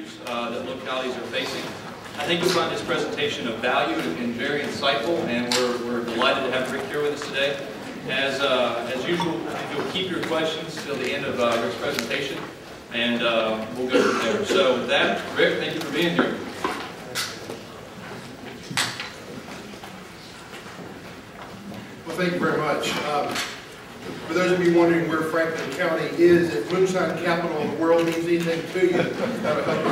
issues that localities are facing. I think you'll find this presentation of value and very insightful, and we're delighted to have Rick here with us today. As usual, you'll keep your questions till the end of Rick's presentation, and we'll go from there. So with that, Rick, thank you for being here. Well, thank you very much. For those of you wondering where Franklin County is, if moonshine capital of the world means anything to you, that'll help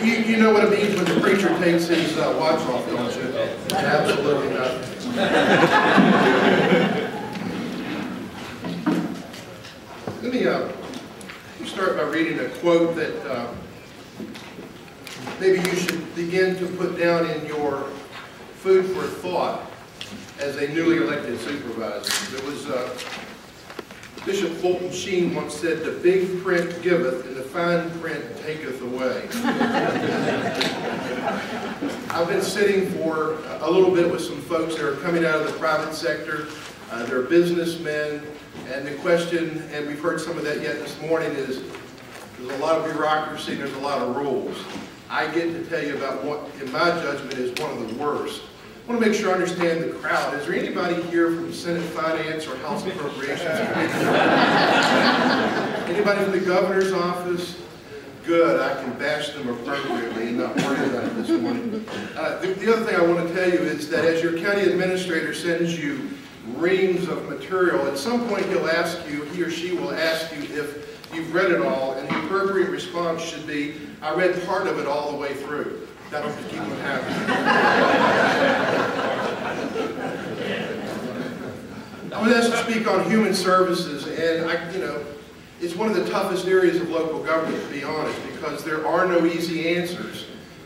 you. You know what it means when the preacher takes his watch off, don't you? Absolutely nothing. Let me start by reading a quote that maybe you should begin to put down in your food for thought as a newly elected supervisor. There was Bishop Fulton Sheen once said, "The big print giveth, and the fine print taketh away." I've been sitting for a little bit with some folks that are coming out of the private sector. They're businessmen, and the question, and we've heard some of that yet this morning, is there's a lot of bureaucracy, there's a lot of rules. I get to tell you about what, in my judgment, is one of the worst. I want to make sure I understand the crowd. Is there anybody here from Senate Finance or House Appropriations Committee? Anybody from the governor's office? Good, I can bash them appropriately and not worry about it this morning. The other thing I want to tell you is that as your county administrator sends you reams of material, at some point he or she will ask you if you've read it all, and the appropriate response should be, "I read part of it all the way through." That'll just keep them happy. I was asked to speak on human services, and it's one of the toughest areas of local government, to be honest, because there are no easy answers,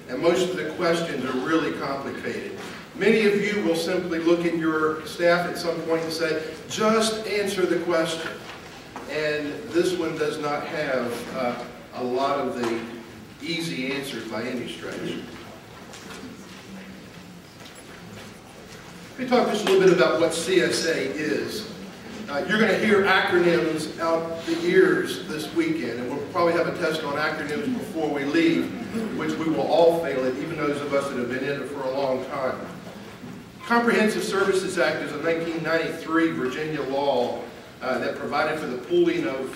and most of the questions are really complicated. Many of you will simply look at your staff at some point and say, "Just answer the question." And this one does not have a lot of the easy answers by any stretch. Let me talk just a little bit about what CSA is. You're going to hear acronyms out the ears this weekend, and we'll probably have a test on acronyms before we leave, which we will all fail at, even those of us that have been in it for a long time. Comprehensive Services Act is a 1993 Virginia law that provided for the pooling of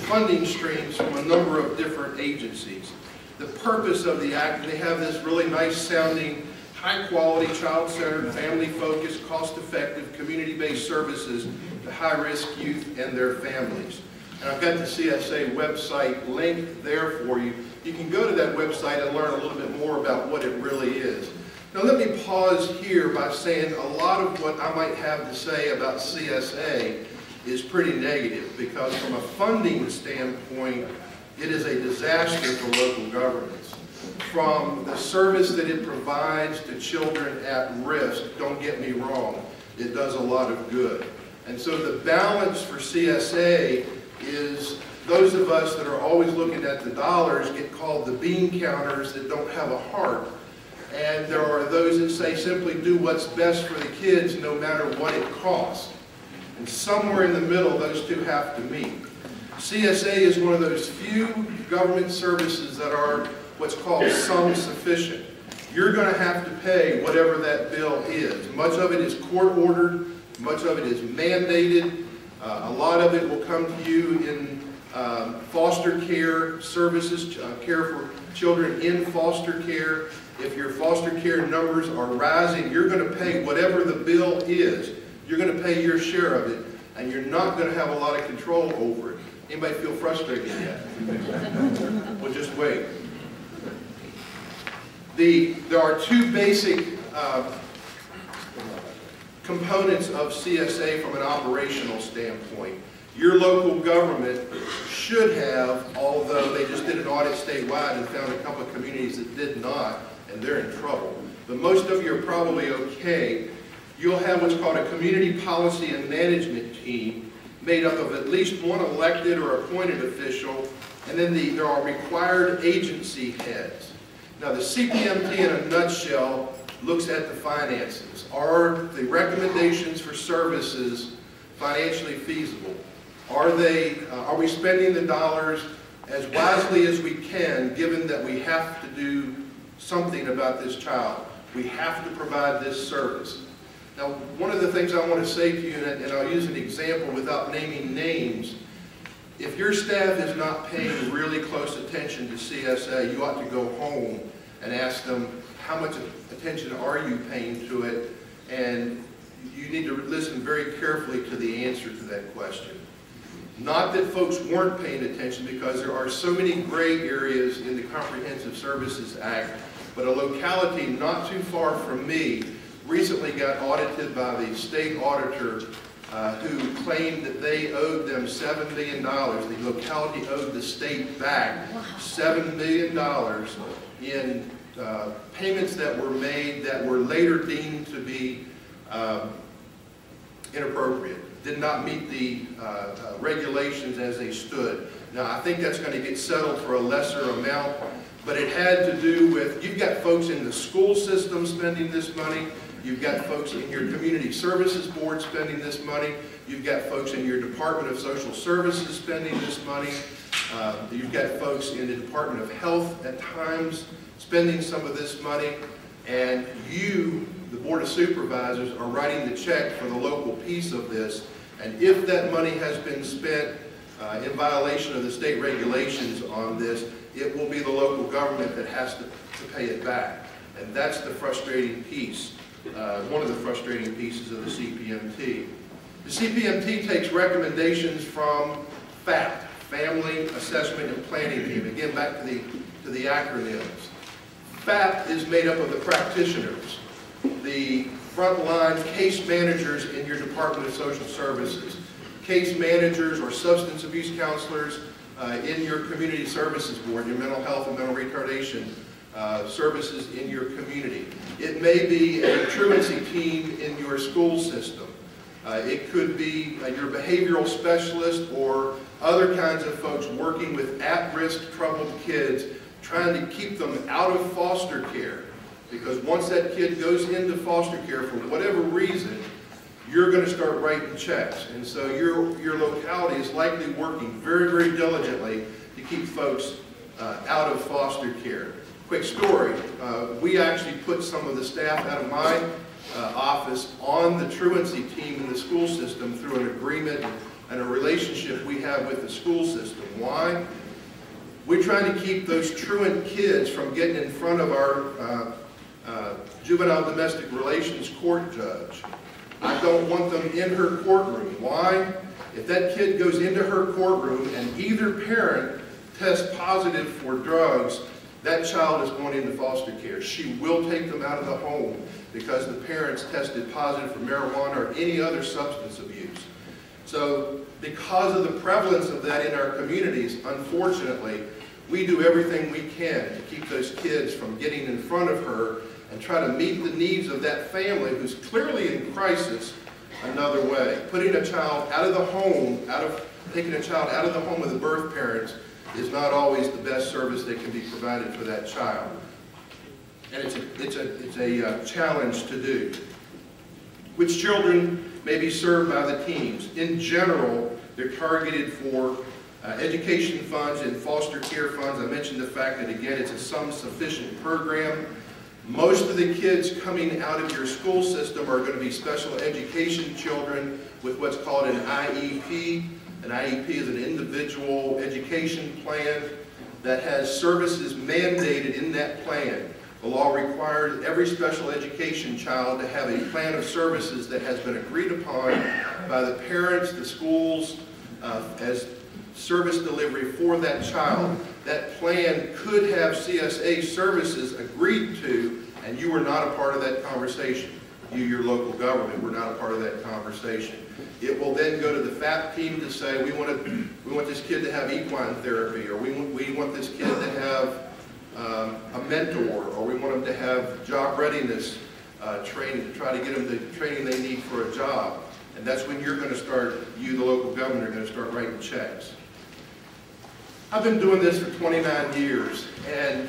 funding streams from a number of different agencies. The purpose of the act, they have this really nice sounding, high-quality, child-centered, family-focused, cost-effective, community-based services to high-risk youth and their families. And I've got the CSA website linked there for you. You can go to that website and learn a little bit more about what it really is. Now let me pause here by saying a lot of what I might have to say about CSA is pretty negative, because from a funding standpoint, it is a disaster for local governments. From the service that it provides to children at risk, don't get me wrong, it does a lot of good. And so the balance for CSA is those of us that are always looking at the dollars get called the bean counters that don't have a heart. And there are those that say simply do what's best for the kids no matter what it costs. And somewhere in the middle, those two have to meet. CSA is one of those few government services that are what's called sum sufficient. You're going to have to pay whatever that bill is. Much of it is court ordered, much of it is mandated. A lot of it will come to you in foster care services, care for children in foster care. If your foster care numbers are rising, you're going to pay whatever the bill is. You're going to pay your share of it, and you're not going to have a lot of control over it. Anybody feel frustrated yet? Well, just wait. There are two basic components of CSA from an operational standpoint. Your local government should have, although they just did an audit statewide and found a couple of communities that did not, and they're in trouble. But most of you are probably okay. You'll have what's called a community policy and management team made up of at least one elected or appointed official, and then there are required agency heads. Now the CPMT in a nutshell looks at the finances. Are the recommendations for services financially feasible? Are we spending the dollars as wisely as we can, given that we have to do something about this child? We have to provide this service. Now, one of the things I want to say to you, and I'll use an example without naming names, if your staff is not paying really close attention to CSA, you ought to go home and ask them, how much attention are you paying to it? And you need to listen very carefully to the answer to that question. Not that folks weren't paying attention, because there are so many gray areas in the Comprehensive Services Act, but a locality not too far from me recently got audited by the state auditor who claimed that they owed them $7 million. The locality owed the state back $7 million in payments that were made that were later deemed to be inappropriate, did not meet the regulations as they stood. Now, I think that's going to get settled for a lesser amount, but it had to do with, you've got folks in the school system spending this money, you've got folks in your community services board spending this money, you've got folks in your Department of Social Services spending this money, you've got folks in the Department of Health at times spending some of this money, and you, the Board of Supervisors, are writing the check for the local piece of this, and if that money has been spent in violation of the state regulations on this, it will be the local government that has to pay it back. And that's the frustrating piece, one of the frustrating pieces of the CPMT. The CPMT takes recommendations from FAPT, Family Assessment and Planning Team. Again, back to the acronyms. FAPT is made up of the practitioners, the frontline case managers in your Department of Social Services, case managers or substance abuse counselors in your community services board, your mental health and mental retardation services in your community. It may be a truancy team in your school system. It could be your behavioral specialist or other kinds of folks working with at-risk troubled kids, trying to keep them out of foster care. Because once that kid goes into foster care for whatever reason, you're going to start writing checks. And so your locality is likely working very, very diligently to keep folks out of foster care. Quick story, we actually put some of the staff out of my office on the truancy team in the school system through an agreement and a relationship we have with the school system. Why? We're trying to keep those truant kids from getting in front of our juvenile domestic relations court judge. I don't want them in her courtroom. Why? If that kid goes into her courtroom and either parent tests positive for drugs, that child is going into foster care. She will take them out of the home because the parents tested positive for marijuana or any other substance abuse. So because of the prevalence of that in our communities, unfortunately, we do everything we can to keep those kids from getting in front of her and try to meet the needs of that family who's clearly in crisis another way. Putting a child out of the home, taking a child out of the home of the birth parents is not always the best service that can be provided for that child. And it's a challenge to do. Which children may be served by the teams? In general, they're targeted for education funds and foster care funds. I mentioned the fact that, again, it's a sum-sufficient program. Most of the kids coming out of your school system are going to be special education children with what's called an IEP. An IEP is an individual education plan that has services mandated in that plan. The law requires every special education child to have a plan of services that has been agreed upon by the parents, the schools, as service delivery for that child. That plan could have CSA services agreed to, and you were not a part of that conversation. You, your local government, were not a part of that conversation. It will then go to the FAP team to say, we want this kid to have equine therapy, or we want this kid to have a mentor, or we want them to have job readiness training to try to get them the training they need for a job. And that's when you're going to start, you, the local government, are going to start writing checks. I've been doing this for 29 years, and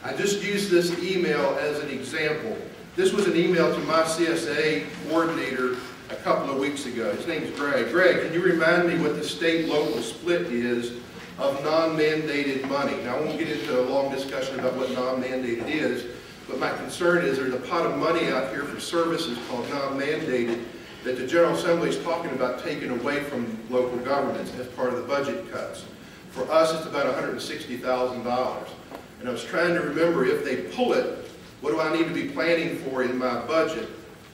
I just used this email as an example. This was an email to my CSA coordinator a couple of weeks weeks ago. His name's Greg. Greg, can you remind me what the state-local split is of non-mandated money? Now, I won't get into a long discussion about what non-mandated is, but my concern is there's a pot of money out here for services called non-mandated that the General Assembly is talking about taking away from local governments as part of the budget cuts. For us, it's about $160,000. And I was trying to remember, if they pull it, what do I need to be planning for in my budget?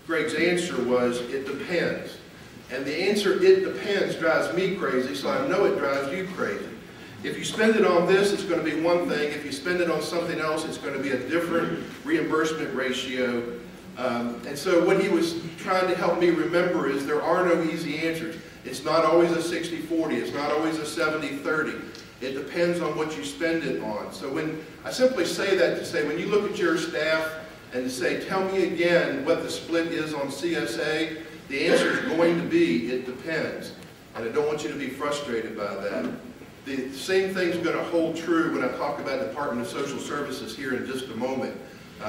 Greg's answer was, it depends. And the answer, it depends, drives me crazy, so I know it drives you crazy. If you spend it on this, it's going to be one thing. If you spend it on something else, it's going to be a different reimbursement ratio. And so what he was trying to help me remember is there are no easy answers. It's not always a 60-40. It's not always a 70-30. It depends on what you spend it on. So when I simply say that to say, when you look at your staff and say, tell me again what the split is on CSA, the answer is going to be, it depends. And I don't want you to be frustrated by that. The same thing is going to hold true when I talk about Department of Social Services here in just a moment.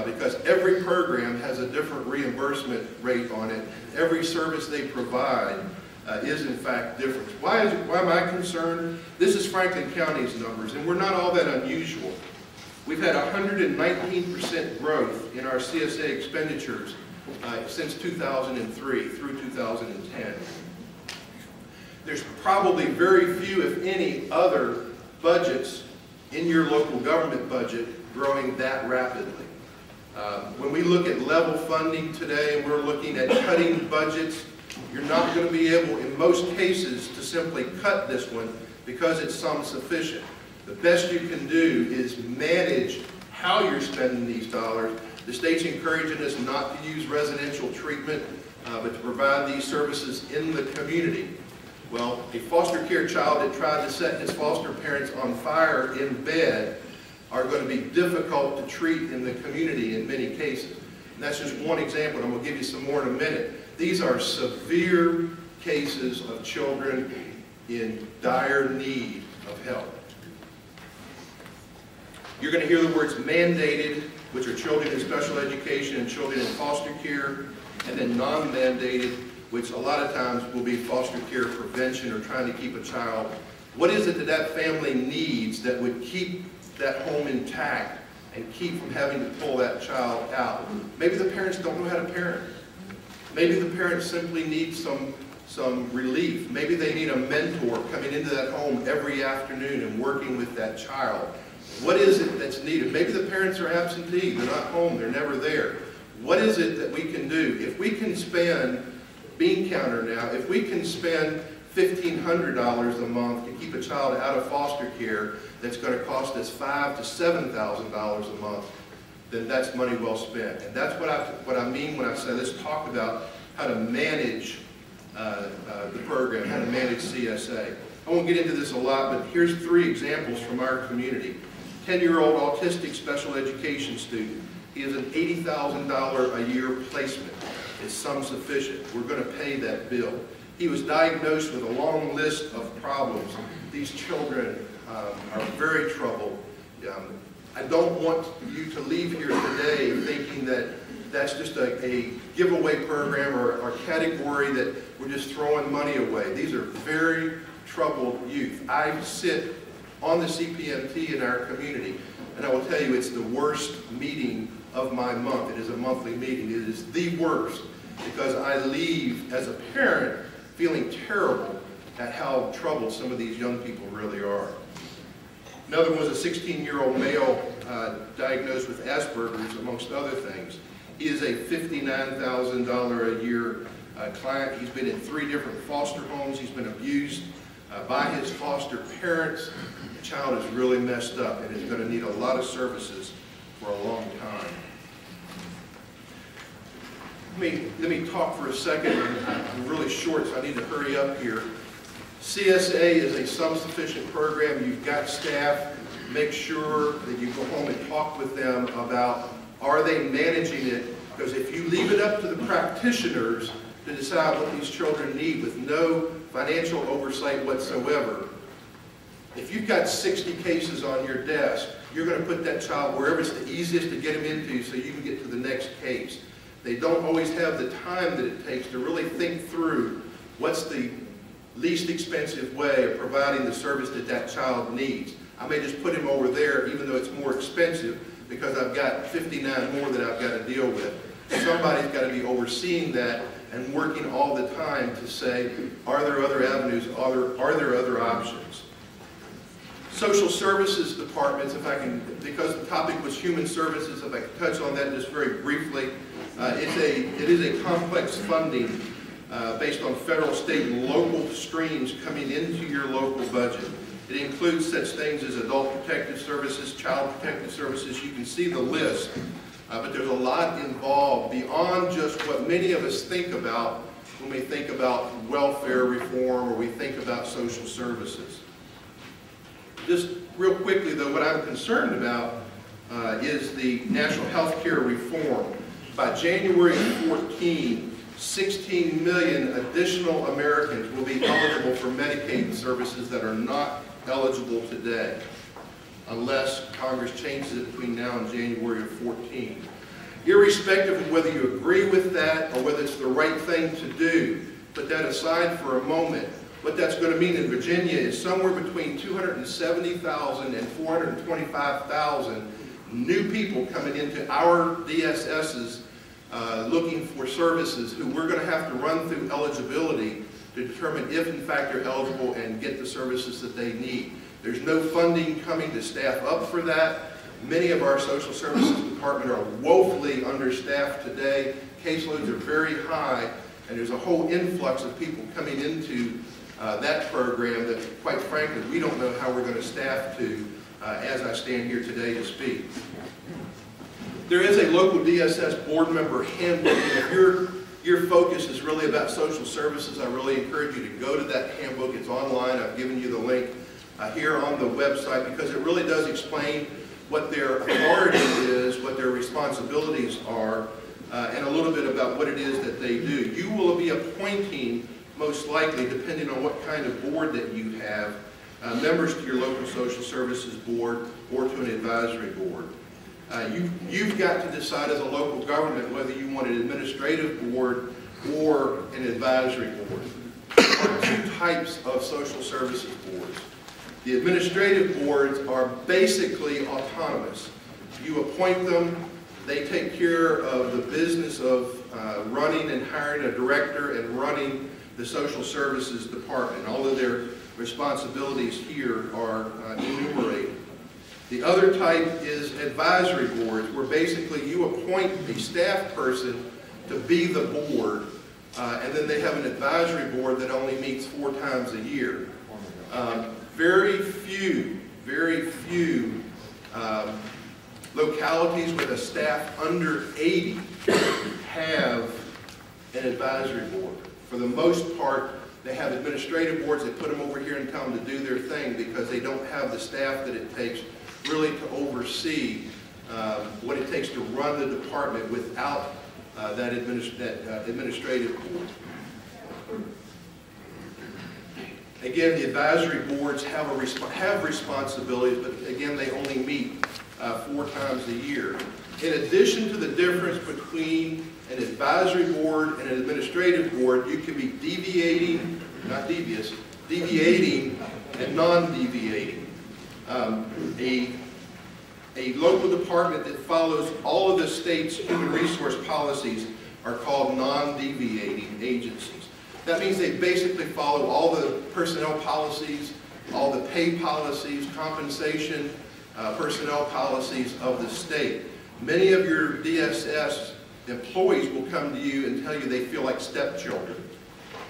Because every program has a different reimbursement rate on it. Every service they provide is in fact different. Why am I concerned? This is Franklin County's numbers, and we're not all that unusual. We've had 119% growth in our CSA expenditures since 2003 through 2010. There's probably very few, if any, other budgets in your local government budget growing that rapidly. When we look at level funding today, we're looking at cutting budgets. You're not going to be able, in most cases, to simply cut this one because it's sum sufficient. The best you can do is manage how you're spending these dollars. The state's encouraging us not to use residential treatment, but to provide these services in the community. Well, a foster care child that tried to set his foster parents on fire in bed are going to be difficult to treat in the community in many cases. And that's just one example, and I'm going to give you some more in a minute. These are severe cases of children in dire need of help. You're going to hear the words mandated, which are children in special education and children in foster care, and then non-mandated, which a lot of times will be foster care prevention or trying to keep a child. What is it that that family needs that would keep that home intact and keep from having to pull that child out? Maybe the parents don't know how to parent. Maybe the parents simply need some relief. Maybe they need a mentor coming into that home every afternoon and working with that child. What is it that's needed? Maybe the parents are absentee, they're not home, they're never there. What is it that we can do? If we can spend, bean counter now, if we can spend $1,500 a month to keep a child out of foster care that's going to cost us $5,000 to $7,000 a month, then that's money well spent. And that's what I mean when I say let's talk about how to manage the program, how to manage CSA. I won't get into this a lot, but here's 3 examples from our community. 10-year-old autistic special education student. He has an $80,000 a year placement. It's sum sufficient. We're going to pay that bill. He was diagnosed with a long list of problems. These children are very troubled. I don't want you to leave here today thinking that that's just a giveaway program or a category that we're just throwing money away. These are very troubled youth. I sit on the CPMT in our community, and I will tell you it's the worst meeting of my month. It is a monthly meeting. It is the worst because I leave as a parent feeling terrible at how troubled some of these young people really are. Another one was a 16-year-old male diagnosed with Asperger's, amongst other things. He is a $59,000 a year client. He's been in 3 different foster homes. He's been abused by his foster parents. The child is really messed up and is going to need a lot of services for a long time. Let me talk for a second. I'm really short, so I need to hurry up here. CSA is a sum-sufficient program. You've got staff. Make sure that you go home and talk with them about, are they managing it? Because if you leave it up to the practitioners to decide what these children need with no financial oversight whatsoever, if you've got 60 cases on your desk, you're going to put that child wherever it's the easiest to get him into so you can get to the next case. They don't always have the time that it takes to really think through what's the least expensive way of providing the service that that child needs. I may just put him over there even though it's more expensive because I've got 59 more that I've got to deal with. Somebody's got to be overseeing that and working all the time to say, are there other avenues, are there other options? Social services departments, if I can, because the topic was human services, if I could touch on that just very briefly, it is a complex funding based on federal, state, and local streams coming into your local budget. It includes such things as adult protective services, child protective services. You can see the list, but there's a lot involved beyond just what many of us think about when we think about welfare reform or we think about social services. Just real quickly though, what I'm concerned about is the national health care reform. By January 14, 16 million additional Americans will be eligible for Medicaid services that are not eligible today, unless Congress changes it between now and January of 14. Irrespective of whether you agree with that or whether it's the right thing to do, put that aside for a moment. What that's going to mean in Virginia is somewhere between 270,000 and 425,000 new people coming into our DSSs looking for services who we're going to have to run through eligibility to determine if in fact they're eligible and get the services that they need. There's no funding coming to staff up for that. Many of our social services department are woefully understaffed today. Caseloads are very high, and there's a whole influx of people coming into that program that, quite frankly, we don't know how we're going to staff to as I stand here today to speak. There is a local DSS board member handbook, and if your focus is really about social services, I really encourage you to go to that handbook. It's online. I've given you the link here on the website because it really does explain what their authority is, what their responsibilities are, and a little bit about what it is that they do. You will be appointing, most likely, depending on what kind of board that you have, members to your local social services board or to an advisory board. You've got to decide as a local government whether you want an administrative board or an advisory board. There are two types of social services boards. The administrative boards are basically autonomous. You appoint them, they take care of the business of running and hiring a director and running the social services department. All of their responsibilities here are enumerated. The other type is advisory boards, where basically you appoint a staff person to be the board, and then they have an advisory board that only meets 4 times a year. Very few localities with a staff under 80 have an advisory board. For the most part, they have administrative boards. They put them over here and tell them to do their thing because they don't have the staff that it takes really to oversee what it takes to run the department without that administrative board. Again, the advisory boards have responsibilities, but again, they only meet 4 times a year. In addition to the difference between an advisory board and an administrative board, you can be deviating, not devious, deviating and non-deviating. A local department that follows all of the state's human resource policies are called non-deviating agencies. That means they basically follow all the personnel policies, all the pay policies, compensation, personnel policies of the state. Many of your DSS employees will come to you and tell you they feel like stepchildren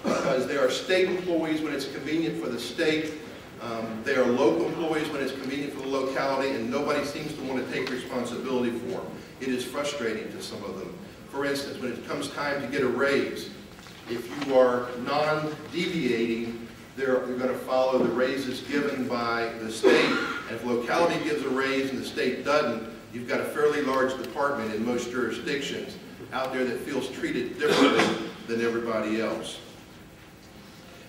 because they are state employees when it's convenient for the state. They are local employees when it's convenient for the locality, and nobody seems to want to take responsibility for them. It is frustrating to some of them. For instance, when it comes time to get a raise, if you are non-deviating, you're going to follow the raises given by the state. And if locality gives a raise and the state doesn't, you've got a fairly large department in most jurisdictions out there that feels treated differently than everybody else.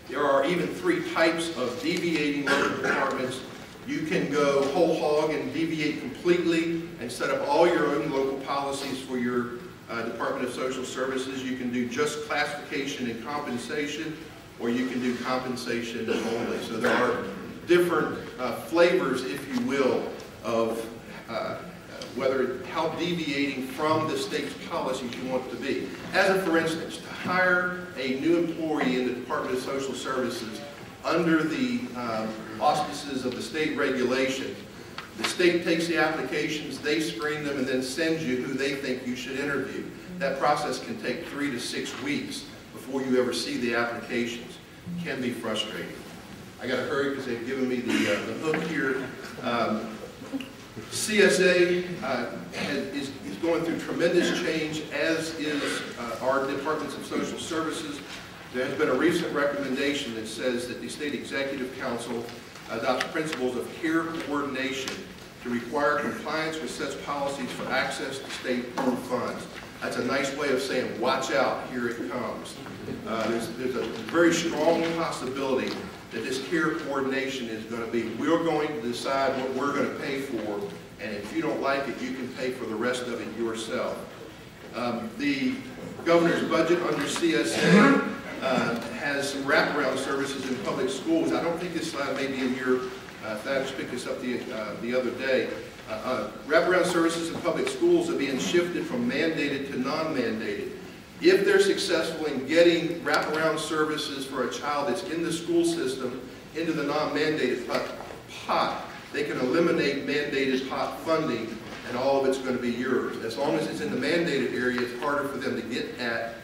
There are even 3 types of deviating local departments. You can go whole hog and deviate completely and set up all your own local policies for your Department of Social Services. You can do just classification and compensation, or you can do compensation only. So there are different flavors, if you will, of how deviating from the state's policies you want it to be. As a for instance, to hire a new employee in the Department of Social Services under the auspices of the state regulation, the state takes the applications, they screen them, and then sends you who they think you should interview. That process can take 3 to 6 weeks before you ever see the applications. It can be frustrating. I got to hurry because they've given me the hook here. CSA is going through tremendous change, as is our departments of social services. There has been a recent recommendation that says that the State Executive Council adopts principles of care coordination to require compliance with such policies for access to state-approved funds. That's a nice way of saying, watch out, here it comes. There's a very strong possibility that this care coordination is going to be, we're going to decide what we're going to pay for, and if you don't like it, you can pay for the rest of it yourself. The governor's budget under CSA has some wraparound services in public schools. I don't think this slide may be in your, Thaddeus picked this up the other day. Wraparound services in public schools are being shifted from mandated to non-mandated. If they're successful in getting wraparound services for a child that's in the school system into the non-mandated pot, they can eliminate mandated pot funding, and all of it's going to be yours. As long as it's in the mandated area, it's harder for them to get at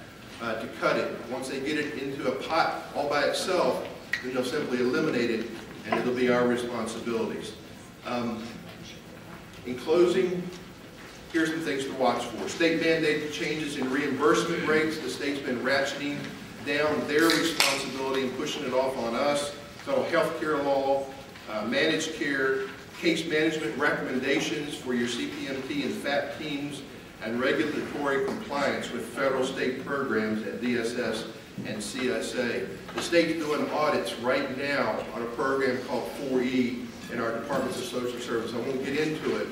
to cut it. Once they get it into a pot all by itself, then they'll simply eliminate it, and it'll be our responsibilities. In closing, here's some things to watch for. State mandated changes in reimbursement rates. The state's been ratcheting down their responsibility and pushing it off on us. Federal health care law, managed care, case management recommendations for your CPMT and FAT teams, and regulatory compliance with federal state programs at DSS and CSA. The state's doing audits right now on a program called 4E in our departments of social service. I won't get into it,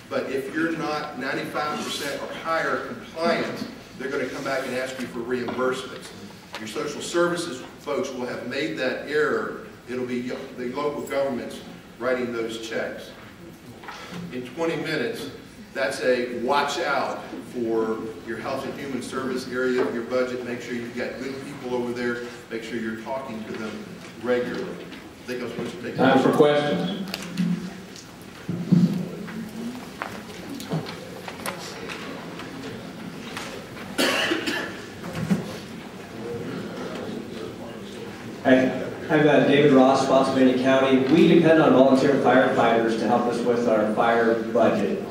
but if you're not 95% or higher compliant, they're going to come back and ask you for reimbursements. Your social services folks will have made that error. It'll be the local governments writing those checks. In 20 minutes, that's a watch out for your health and human service area of your budget. Make sure you've got good people over there. Make sure you're talking to them regularly. I think I'm supposed to take time for questions. I'm David Ross, Spotsylvania County. We depend on volunteer firefighters to help us with our fire budget.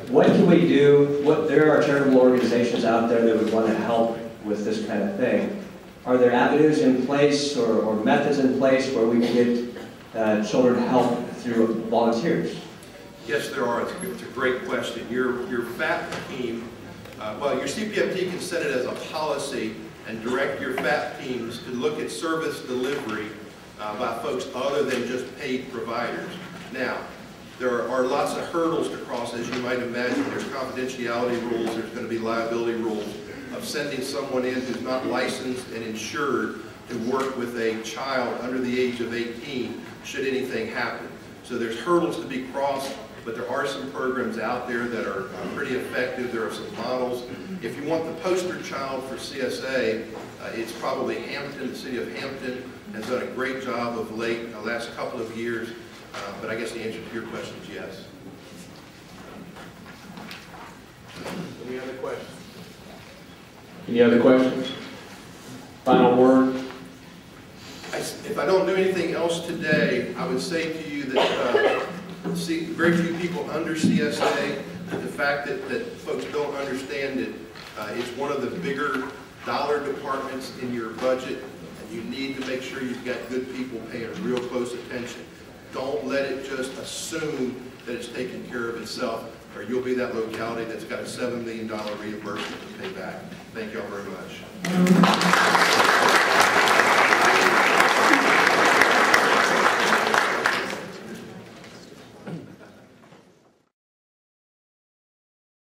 What can we do? There are charitable organizations out there that would want to help with this kind of thing. Are there avenues in place or methods in place where we can get children help through volunteers? Yes, there are. It's a great question. Your FAT team, well, your CPMT can set it as a policy and direct your FAT teams to look at service delivery by folks other than just paid providers. Now, there are lots of hurdles to cross, as you might imagine. There's confidentiality rules, there's going to be liability rules of sending someone in who's not licensed and insured to work with a child under the age of 18 should anything happen. So there's hurdles to be crossed, but there are some programs out there that are pretty effective. There are some models. If you want the poster child for CSA, it's probably Hampton. The city of Hampton has done a great job of late, the last couple of years. But I guess the answer to your question is yes. Any other questions? Any other questions? Final word? If I don't do anything else today, I would say to you that very few people under CSA, the fact that folks don't understand it, it's one of the bigger dollar departments in your budget, and you need to make sure you've got good people paying real close attention. Don't let it just assume that it's taking care of itself, or you'll be that locality that's got a $7 million reimbursement to pay back. Thank you all very much.